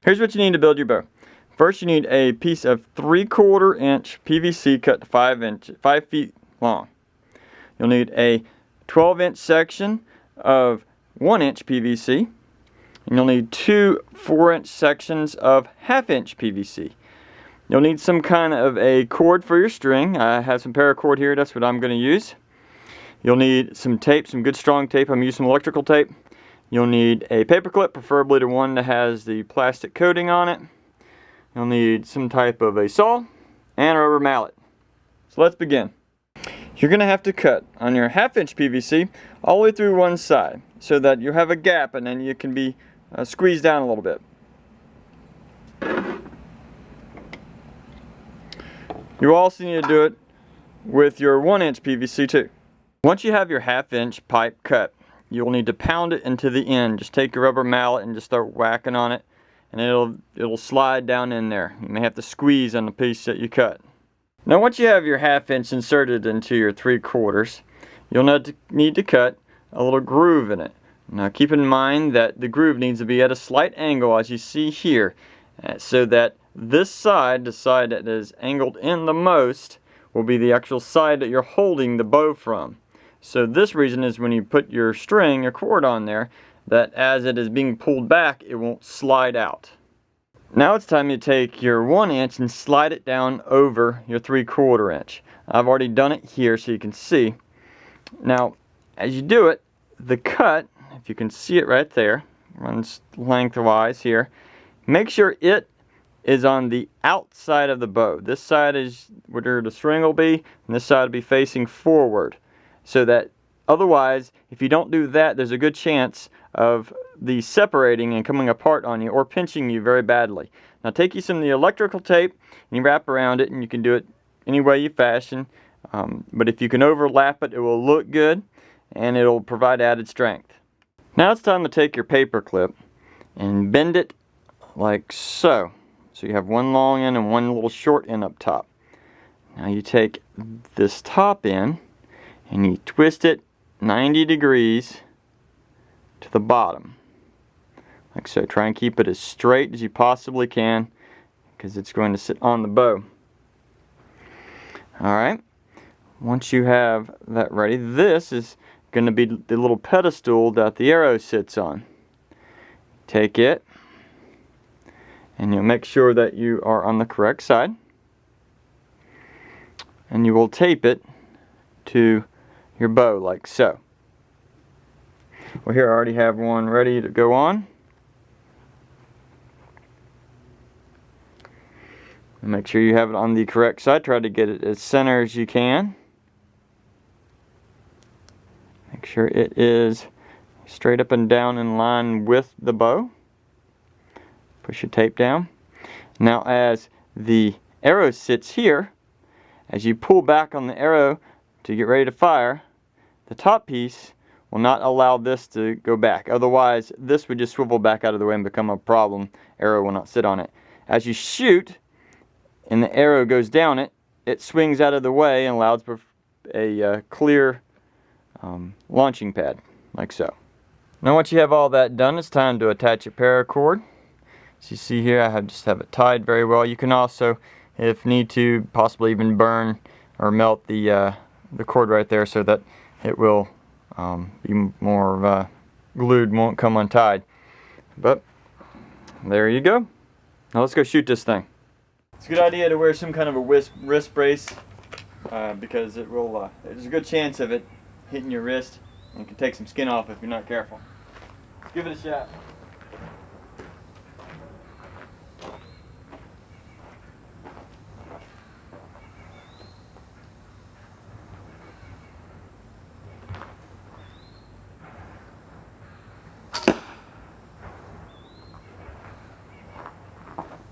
Here's what you need to build your bow. First, you need a piece of 3/4 inch PVC cut to 5 feet long. You'll need a 12-inch section of 1-inch PVC. And you'll need 2 4-inch sections of 1/2-inch PVC. You'll need some kind of a cord for your string. I have some paracord here, that's what I'm going to use. You'll need some tape, some good strong tape. I'm using some electrical tape. You'll need a paper clip, preferably the one that has the plastic coating on it. You'll need some type of a saw and a rubber mallet. So let's begin. You're going to have to cut on your 1/2-inch PVC all the way through one side so that you have a gap and then you can be squeezed down a little bit. You also need to do it with your 1-inch PVC too. Once you have your 1/2-inch pipe cut, you'll need to pound it into the end. Just take your rubber mallet and just start whacking on it, and it'll slide down in there. You may have to squeeze on the piece that you cut. Now once you have your 1/2-inch inserted into your 3/4, you'll need to cut a little groove in it. Now keep in mind that the groove needs to be at a slight angle, as you see here, so that this side, the side that is angled in the most, will be the actual side that you're holding the bow from. So this reason is when you put your string, your cord on there, that as it is being pulled back, it won't slide out. Now it's time to take your 1-inch and slide it down over your 3/4 inch. I've already done it here so you can see. Now as you do it, the cut, if you can see it right there, runs lengthwise here. Make sure it is on the outside of the bow. This side is where the string will be, and this side will be facing forward. So that otherwise, if you don't do that, there's a good chance of the separating and coming apart on you or pinching you very badly. Now take you some of the electrical tape and you wrap around it, and you can do it any way you fashion. But if you can overlap it, it will look good and it'll provide added strength. Now it's time to take your paper clip and bend it like so. So you have one long end and one little short end up top. Now you take this top end and you twist it 90 degrees to the bottom. Like so. Try and keep it as straight as you possibly can because it's going to sit on the bow. Alright. Once you have that ready, this is going to be the little pedestal that the arrow sits on. Take it and you'll make sure that you are on the correct side, and you will tape it to your bow like so. Well, here I already have one ready to go on. And make sure you have it on the correct side. Try to get it as center as you can. Make sure it is straight up and down in line with the bow. Push your tape down. Now as the arrow sits here, as you pull back on the arrow to get ready to fire, the top piece will not allow this to go back. Otherwise, this would just swivel back out of the way and become a problem. Arrow will not sit on it. As you shoot and the arrow goes down it, it swings out of the way and allows for a clear launching pad, like so. Now once you have all that done, it's time to attach your paracord. As you see here, I just have it tied very well. You can also, if need to, possibly even burn or melt the cord right there so that it will be more glued, won't come untied. But there you go. Now let's go shoot this thing. It's a good idea to wear some kind of a wrist brace because it will. There's a good chance of it hitting your wrist and it can take some skin off if you're not careful. Let's give it a shot.